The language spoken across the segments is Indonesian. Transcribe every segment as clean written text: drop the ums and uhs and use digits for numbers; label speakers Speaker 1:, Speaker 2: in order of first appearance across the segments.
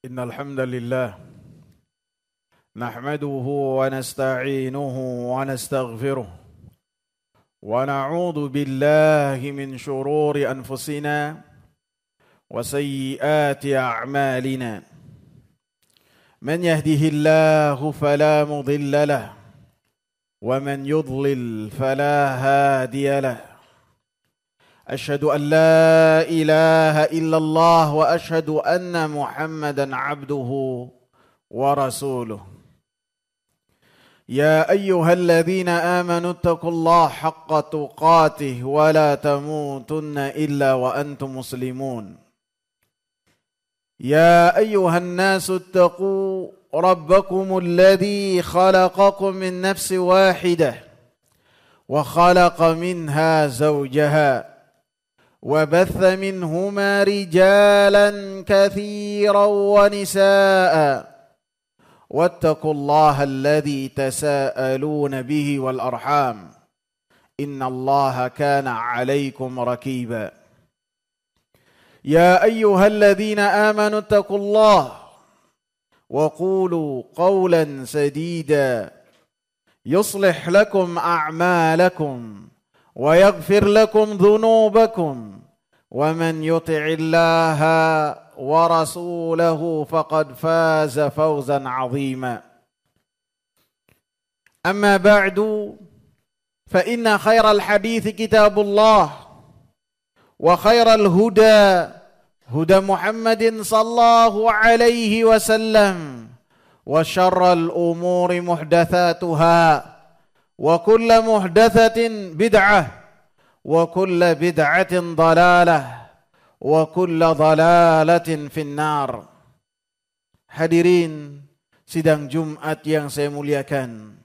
Speaker 1: إن الحمد لله نحمده ونستعينه ونستغفره ونعوذ بالله من شرور أنفسنا وسيئات أعمالنا من يهده الله فلا مضل له ومن يضلل فلا هادي له أشهد أن لا إله إلا الله وأشهد أن محمدا عبده ورسوله يا أيها الذين آمنوا اتقوا الله حق تقاته ولا تموتن إلا وأنتم مسلمون يا أيها الناس اتقوا ربكم الذي خلقكم من نفس واحدة وخلق منها زوجها وبث منهما رجالا كثيرا ونساء واتقوا الله الذي تساءلون به والأرحام إن الله كان عليكم رقيبا يا أيها الذين آمنوا اتقوا الله وقولوا قولا سديدا يصلح لكم أعمالكم ويغفر لكم ذنوبكم ومن يطع الله ورسوله فقد فاز فوزا عظيما أما بعد فإن خير الحديث كتاب الله وخير الهدى هدى محمد صلى الله عليه وسلم وشر الأمور محدثاتها وكل محدثة بدعة وكل بدعة ضلالة وكل ضلالة في النار. Hadirin sidang Jumat yang saya muliakan,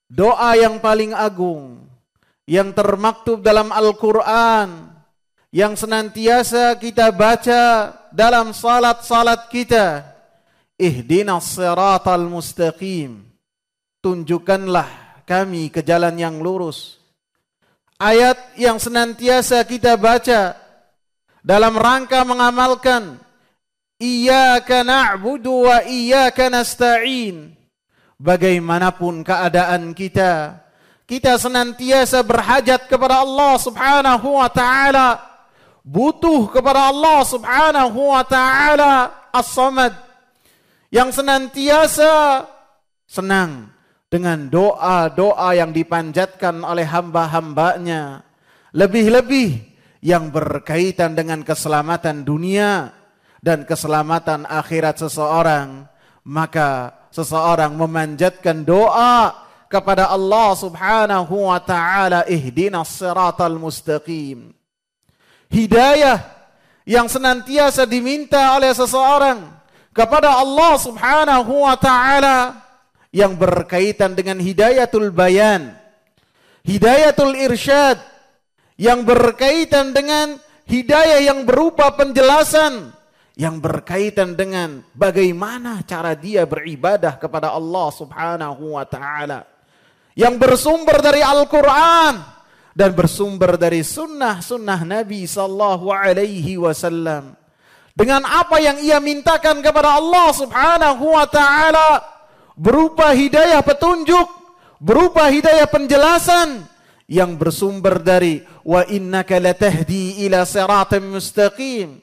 Speaker 1: doa yang paling agung yang termaktub dalam Al-Quran yang senantiasa kita baca dalam salat-salat kita, ihdinas siratal mustaqim, tunjukkanlah kami ke jalan yang lurus. Ayat yang senantiasa kita baca dalam rangka mengamalkan iyyaka na'budu wa iyyaka nasta'in. Bagaimanapun keadaan kita, kita senantiasa berhajat kepada Allah Subhanahu wa taala, butuh kepada Allah Subhanahu wa taala As-Samad yang senantiasa senang dengan doa-doa yang dipanjatkan oleh hamba-hambanya, lebih-lebih yang berkaitan dengan keselamatan dunia dan keselamatan akhirat seseorang, maka seseorang memanjatkan doa kepada Allah Subhanahu wa taala, ihdinas siratal mustaqim. Hidayah yang senantiasa diminta oleh seseorang kepada Allah Subhanahu wa taala yang berkaitan dengan hidayatul bayan, hidayatul irsyad, yang berkaitan dengan hidayah yang berupa penjelasan, yang berkaitan dengan bagaimana cara dia beribadah kepada Allah Subhanahu wa taala, yang bersumber dari Al-Quran dan bersumber dari sunnah-sunnah Nabi sallallahu alaihi wasallam. Dengan apa yang ia mintakan kepada Allah Subhanahu wa taala berupa hidayah petunjuk, berupa hidayah penjelasan yang bersumber dari wa innaka latahdi ila siratal mustaqim.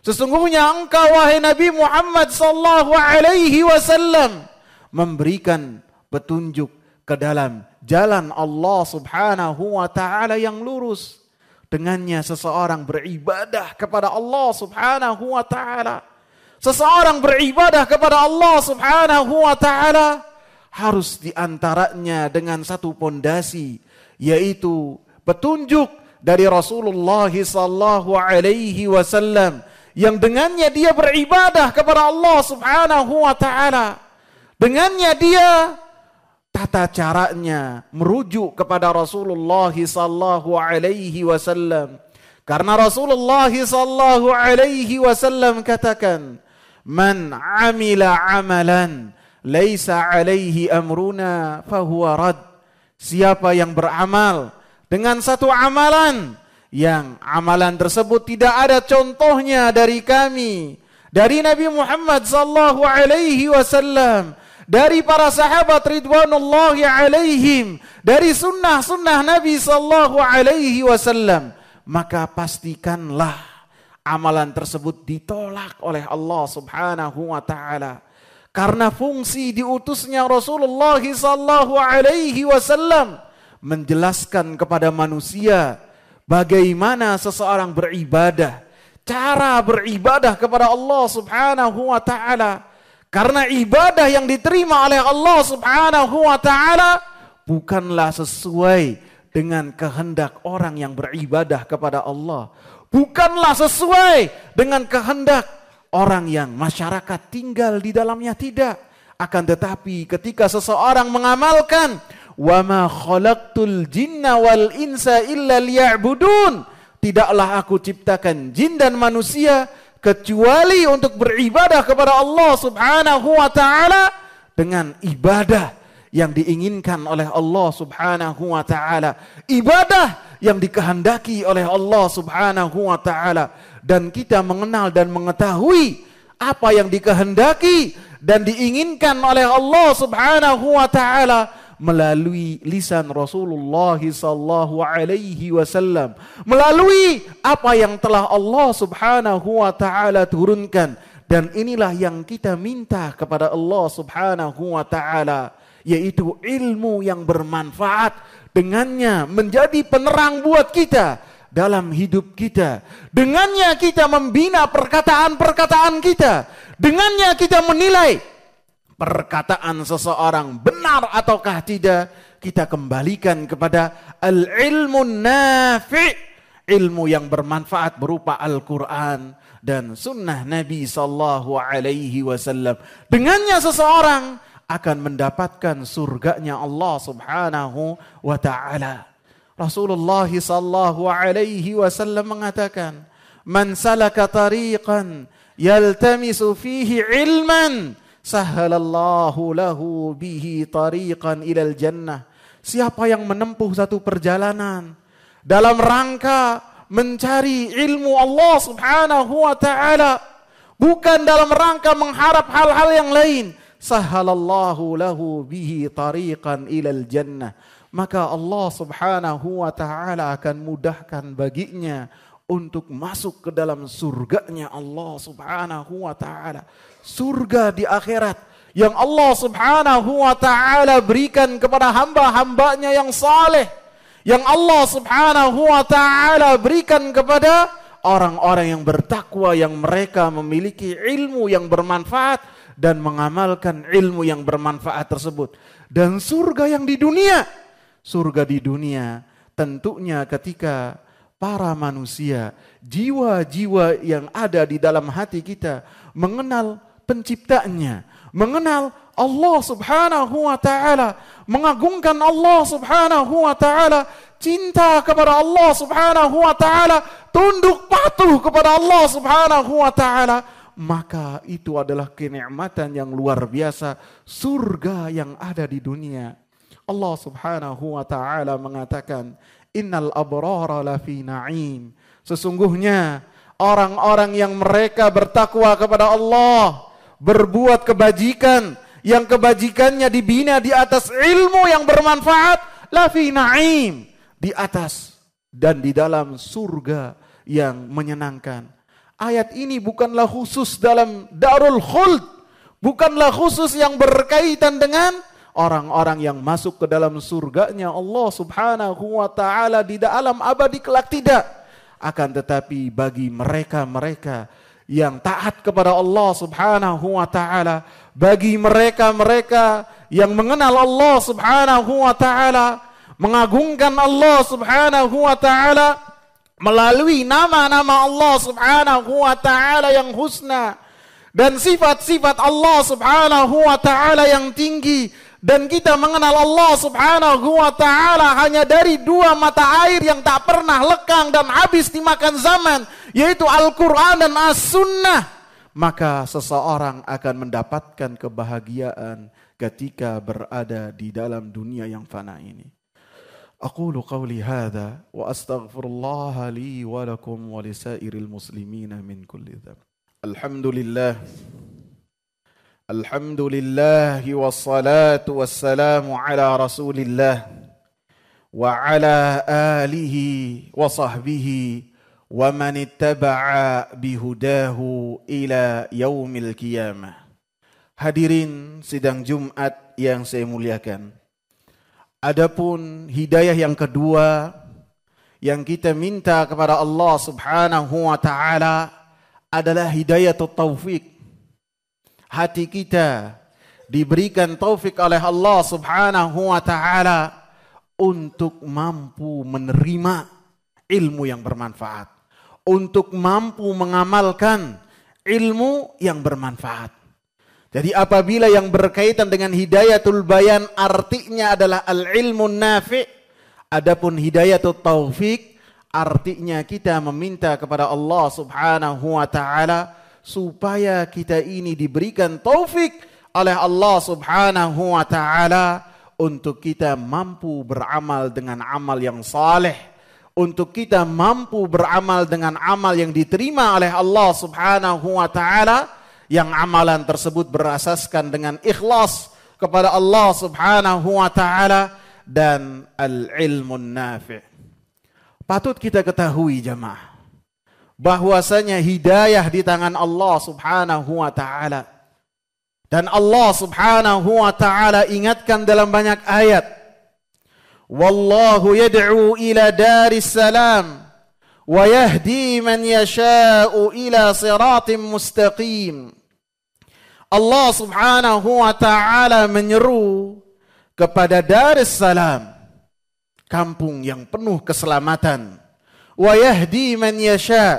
Speaker 1: Sesungguhnya engkau wahai Nabi Muhammad sallallahu alaihi wasallam memberikan petunjuk ke dalam jalan Allah Subhanahu wa taala yang lurus. Dengannya seseorang beribadah kepada Allah Subhanahu wa taala. Seseorang beribadah kepada Allah Subhanahu wa taala harus diantaranya dengan satu pondasi, yaitu petunjuk dari Rasulullah sallallahu alaihi wasallam yang dengannya dia beribadah kepada Allah Subhanahu wa taala. Dengannya dia tata caranya merujuk kepada Rasulullah sallallahu alaihi wasallam. Karena Rasulullah sallallahu alaihi wasallam katakan, "Man 'amila 'amalan laisa 'alaihi amruna fahuwa rad." Siapa yang beramal dengan satu amalan yang amalan tersebut tidak ada contohnya dari kami, dari Nabi Muhammad sallallahu alaihi wasallam, dari para sahabat ridwanullahi alaihim, dari sunnah-sunnah Nabi sallallahu alaihi wasallam, maka pastikanlah amalan tersebut ditolak oleh Allah Subhanahu wa taala. Karena fungsi diutusnya Rasulullah sallallahu alaihi wasallam menjelaskan kepada manusia bagaimana seseorang beribadah, cara beribadah kepada Allah Subhanahu wa taala. Karena ibadah yang diterima oleh Allah Subhanahu wa taala bukanlah sesuai dengan kehendak orang yang beribadah kepada Allah. Bukanlah sesuai dengan kehendak orang yang masyarakat tinggal di dalamnya, tidak. Akan tetapi ketika seseorang mengamalkan wa ma khalaqtul jinna wal insa illa liya'budun, tidaklah aku ciptakan jin dan manusia kecuali untuk beribadah kepada Allah Subhanahu wa taala dengan ibadah yang diinginkan oleh Allah Subhanahu wa taala, ibadah yang dikehendaki oleh Allah Subhanahu wa taala. Dan kita mengenal dan mengetahui apa yang dikehendaki dan diinginkan oleh Allah Subhanahu wa taala melalui lisan Rasulullah sallallahu alaihi wasallam, melalui apa yang telah Allah Subhanahu wa taala turunkan. Dan inilah yang kita minta kepada Allah Subhanahu wa taala, yaitu ilmu yang bermanfaat, dengannya menjadi penerang buat kita dalam hidup kita. Dengannya kita membina perkataan-perkataan kita. Dengannya kita menilai perkataan seseorang benar ataukah tidak. Kita kembalikan kepada al-ilmun nafi', ilmu yang bermanfaat berupa Al-Quran dan sunnah Nabi sallallahu alaihi wasallam. Dengannya seseorang akan mendapatkan surganya Allah Subhanahu wa ta'ala. Rasulullah sallallahu alaihi wasallam mengatakan, "Man salaka tariqan yaltamisu fihi ilman, sahhalallahu lahu bihi tariqan ilal jannah." Siapa yang menempuh satu perjalanan dalam rangka mencari ilmu Allah Subhanahu wa ta'ala, bukan dalam rangka mengharap hal-hal yang lain, sahhalallahu lahu bihi tariqan ilal jannah, maka Allah Subhanahu wa ta'ala akan mudahkan baginya untuk masuk ke dalam surganya Allah Subhanahu wa ta'ala. Surga di akhirat yang Allah Subhanahu wa ta'ala berikan kepada hamba-hambanya yang saleh, yang Allah Subhanahu wa ta'ala berikan kepada orang-orang yang bertakwa, yang mereka memiliki ilmu yang bermanfaat dan mengamalkan ilmu yang bermanfaat tersebut. Dan surga yang di dunia, surga di dunia tentunya ketika para manusia, jiwa-jiwa yang ada di dalam hati kita mengenal penciptanya, mengenal Allah Subhanahu wa ta'ala, mengagungkan Allah Subhanahu wa ta'ala, cinta kepada Allah Subhanahu wa ta'ala, tunduk patuh kepada Allah Subhanahu wa ta'ala, maka itu adalah kenikmatan yang luar biasa, surga yang ada di dunia. Allah Subhanahu wa ta'ala mengatakan, innal abrara lafi na'im, sesungguhnya orang-orang yang mereka bertakwa kepada Allah, berbuat kebajikan, yang kebajikannya dibina di atas ilmu yang bermanfaat, lafi na'im, di atas dan di dalam surga yang menyenangkan. Ayat ini bukanlah khusus dalam Darul Khuld, bukanlah khusus yang berkaitan dengan orang-orang yang masuk ke dalam surganya Allah Subhanahu wa ta'ala di dalam abadi kelak, tidak. Akan tetapi bagi mereka-mereka yang taat kepada Allah Subhanahu wa ta'ala, bagi mereka-mereka yang mengenal Allah Subhanahu wa ta'ala, mengagungkan Allah Subhanahu wa ta'ala melalui nama-nama Allah Subhanahu wa ta'ala yang husna dan sifat-sifat Allah Subhanahu wa ta'ala yang tinggi. Dan kita mengenal Allah Subhanahu wa ta'ala hanya dari dua mata air yang tak pernah lekang dan habis dimakan zaman, yaitu Al-Quran dan As-Sunnah. Maka seseorang akan mendapatkan kebahagiaan ketika berada di dalam dunia yang fana ini. Aqulu qawli hadha wa astaghfirullah li wa lakum wa lisairil muslimina min kulli dzamb. Alhamdulillah. Alhamdulillah wassalatu wassalamu ala Rasulillah wa ala alihi wa sahbihi wa man ittaba'a bihudahu ila yaumil qiyamah. Hadirin sidang Jumat yang saya muliakan. Adapun hidayah yang kedua yang kita minta kepada Allah Subhanahu wa taala adalah hidayatut taufik. Hati kita diberikan taufik oleh Allah Subhanahu wa taala untuk mampu menerima ilmu yang bermanfaat, untuk mampu mengamalkan ilmu yang bermanfaat. Jadi apabila yang berkaitan dengan hidayatul bayan artinya adalah al-ilmun nafi', adapun hidayatut taufik artinya kita meminta kepada Allah Subhanahu wa taala supaya kita ini diberikan taufik oleh Allah Subhanahu wa taala untuk kita mampu beramal dengan amal yang saleh, untuk kita mampu beramal dengan amal yang diterima oleh Allah Subhanahu wa taala, yang amalan tersebut berasaskan dengan ikhlas kepada Allah Subhanahu wa taala dan al-ilmun nafi'. Patut kita ketahui jamaah bahwasanya hidayah di tangan Allah Subhanahu wa taala. Dan Allah Subhanahu wa taala ingatkan dalam banyak ayat, wallahu yad'u ila daris salam wa yahdi man yasha'u ila siratim mustaqim. Allah Subhanahu wa taala menyeru kepada daris salam, kampung yang penuh keselamatan. Wa yahdi man yasha,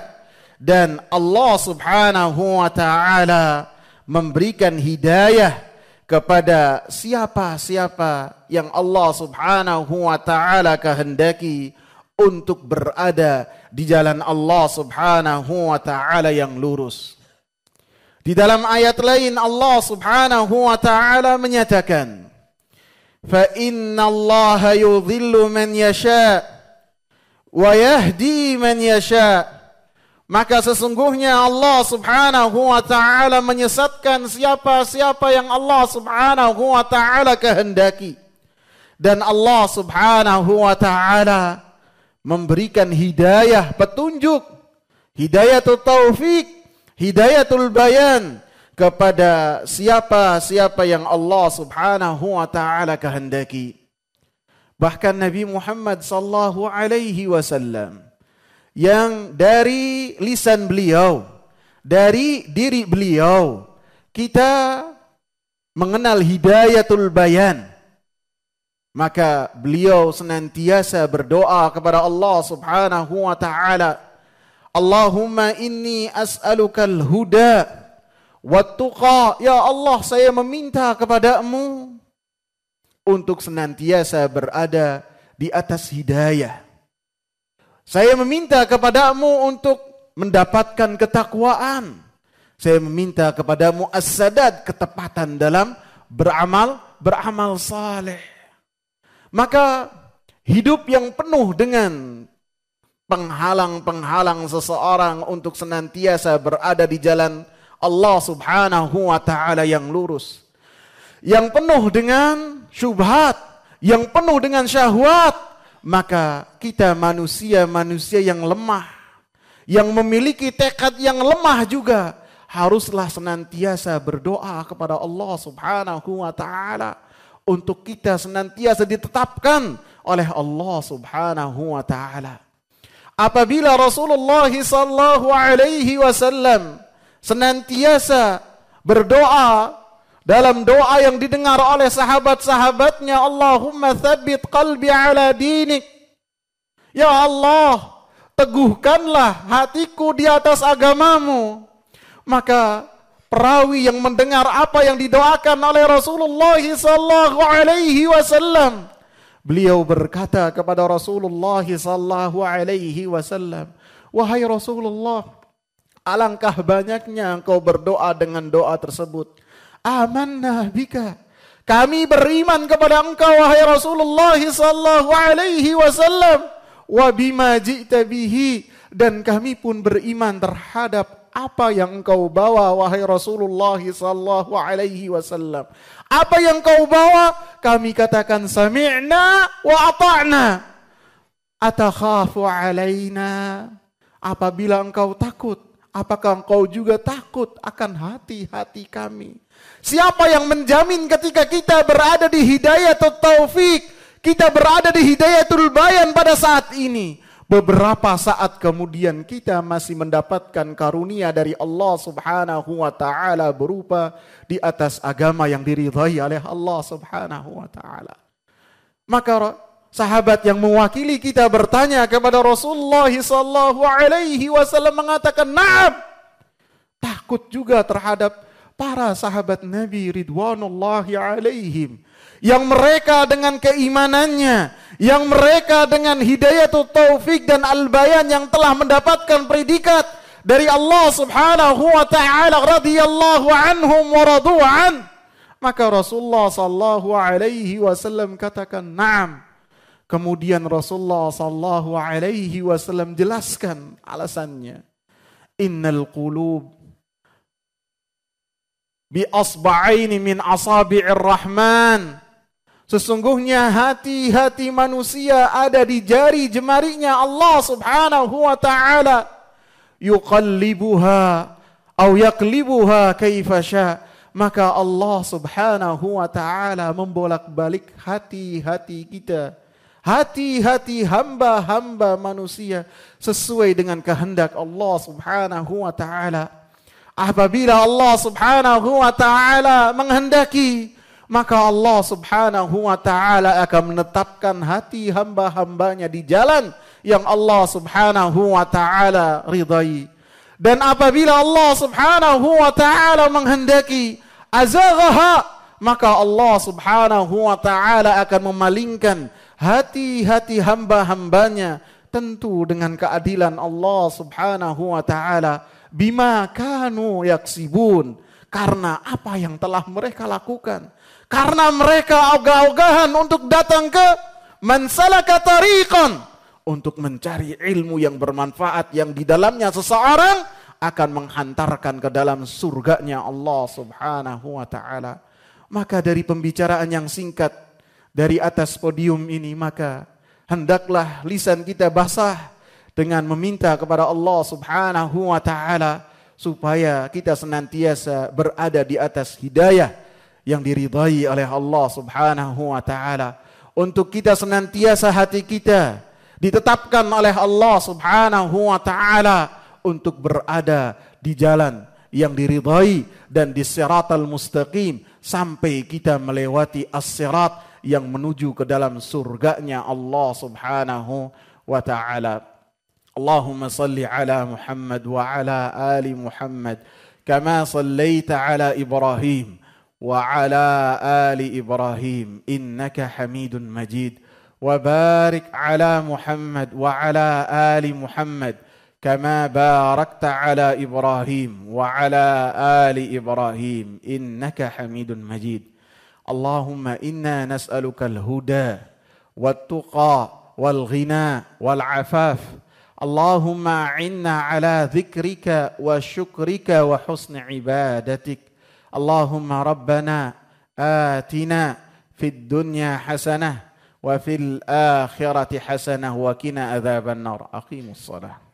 Speaker 1: dan Allah Subhanahu wa taala memberikan hidayah kepada siapa-siapa yang Allah Subhanahu wa taala kehendaki untuk berada di jalan Allah Subhanahu wa taala yang lurus. Di dalam ayat lain Allah Subhanahu wa taala menyatakan, fa innallaha yudhillu man yasha wa yahdi man yasha. Maka sesungguhnya Allah Subhanahu wa taala menyesatkan siapa-siapa yang Allah Subhanahu wa taala kehendaki, dan Allah Subhanahu wa taala memberikan hidayah petunjuk, hidayatul taufik, hidayatul bayan kepada siapa-siapa yang Allah Subhanahu wa taala kehendaki. Bahkan Nabi Muhammad sallallahu alaihi wasallam yang dari lisan beliau, dari diri beliau, kita mengenal hidayatul bayan. Maka beliau senantiasa berdoa kepada Allah Subhanahu wa taala, Allahumma inni as'alukal huda wat tuqa. Ya Allah, saya meminta kepadamu untuk senantiasa berada di atas hidayah. Saya meminta kepadamu untuk mendapatkan ketakwaan. Saya meminta kepadamu as-sadad, ketepatan dalam beramal saleh. Maka hidup yang penuh dengan penghalang-penghalang seseorang untuk senantiasa berada di jalan Allah Subhanahu wa taala yang lurus, yang penuh dengan syubhat, yang penuh dengan syahwat, maka kita manusia-manusia yang lemah, yang memiliki tekad yang lemah juga, haruslah senantiasa berdoa kepada Allah Subhanahu wa taala untuk kita senantiasa ditetapkan oleh Allah Subhanahu wa taala. Apabila Rasulullah sallallahu alaihi wasallam senantiasa berdoa dalam doa yang didengar oleh sahabat-sahabatnya, Allahumma tsabbit qalbi ala dinik. Ya Allah, teguhkanlah hatiku di atas agamamu. Maka perawi yang mendengar apa yang didoakan oleh Rasulullah sallallahu alaihi wasallam, beliau berkata kepada Rasulullah sallallahu alaihi wasallam, wahai Rasulullah, alangkah banyaknya engkau berdoa dengan doa tersebut. Amanna bika, kami beriman kepada engkau wahai Rasulullah sallallahu alaihi wasallam, wa bima ji'ta bihi, dan kami pun beriman terhadap Apa yang engkau bawa wahai Rasulullah sallallahu alaihi wasallam? Apa yang kau bawa? Kami katakan sami'na wa ata'na. Atakhafu alaina? Apabila engkau takut, apakah engkau juga takut akan hati-hati kami? Siapa yang menjamin ketika kita berada di hidayatul taufik, kita berada di hidayatul bayan pada saat ini, beberapa saat kemudian kita masih mendapatkan karunia dari Allah subhanahu wa ta'ala berupa di atas agama yang diridhai oleh Allah subhanahu wa ta'ala. Maka sahabat yang mewakili kita bertanya kepada Rasulullah sallallahu alaihi wasallam mengatakan, "Na'am." Takut juga terhadap para sahabat Nabi ridwanullahi alaihim, yang mereka dengan keimanannya, yang mereka dengan hidayatul taufik dan al-bayan yang telah mendapatkan predikat dari Allah subhanahu wa ta'ala radhiyallahu anhum wa radu'an. Maka Rasulullah sallallahu alaihi wasallam katakan, "Na'am." Kemudian Rasulullah sallallahu alaihi wasallam jelaskan alasannya. Innal qulub bi asba'aini min asabi'ir rahman. Sesungguhnya hati-hati manusia ada di jari jemarinya Allah subhanahu wa ta'ala. Yuqallibuha aw yaqlibuha kaifa sya'. Maka Allah subhanahu wa ta'ala membolak-balik hati-hati kita, hati-hati hamba-hamba manusia sesuai dengan kehendak Allah subhanahu wa ta'ala. Apabila Allah subhanahu wa ta'ala menghendaki, maka Allah subhanahu wa ta'ala akan menetapkan hati hamba-hambanya di jalan yang Allah subhanahu wa ta'ala ridai. Dan apabila Allah subhanahu wa ta'ala menghendaki azaghaha, maka Allah subhanahu wa ta'ala akan memalingkan hati-hati hamba-hambanya, tentu dengan keadilan Allah subhanahu wa ta'ala, bima kanu yaksibun, karena apa yang telah mereka lakukan. Karena mereka ogah-ogahan untuk datang ke man salaka tariqan, untuk mencari ilmu yang bermanfaat yang di dalamnya seseorang akan menghantarkan ke dalam surganya Allah subhanahu wa ta'ala. Maka dari pembicaraan yang singkat dari atas podium ini, maka hendaklah lisan kita basah dengan meminta kepada Allah subhanahu wa ta'ala supaya kita senantiasa berada di atas hidayah yang diridhai oleh Allah subhanahu wa ta'ala. Untuk kita senantiasa hati kita ditetapkan oleh Allah subhanahu wa ta'ala untuk berada di jalan yang diridhai dan di siratal mustaqim sampai kita melewati as-sirat yang menuju ke dalam surganya Allah subhanahu wa ta'ala. Allahumma salli ala Muhammad wa ala ali Muhammad kama sallaita ala Ibrahim wa ala ali Ibrahim innaka Hamidun Majid. Wa barik ala Muhammad wa ala ali Muhammad كما باركت على إبراهيم وعلى آل إبراهيم إنك حميد مجيد. اللهم إنا نسألك الهدى والتقى والغنى والعفاف. اللهم أعنا على ذكرك وشكرك وحسن عبادتك. اللهم ربنا آتنا في الدنيا حسنة وفي الآخرة حسنة وقنا عذاب النار. أقيموا الصلاة.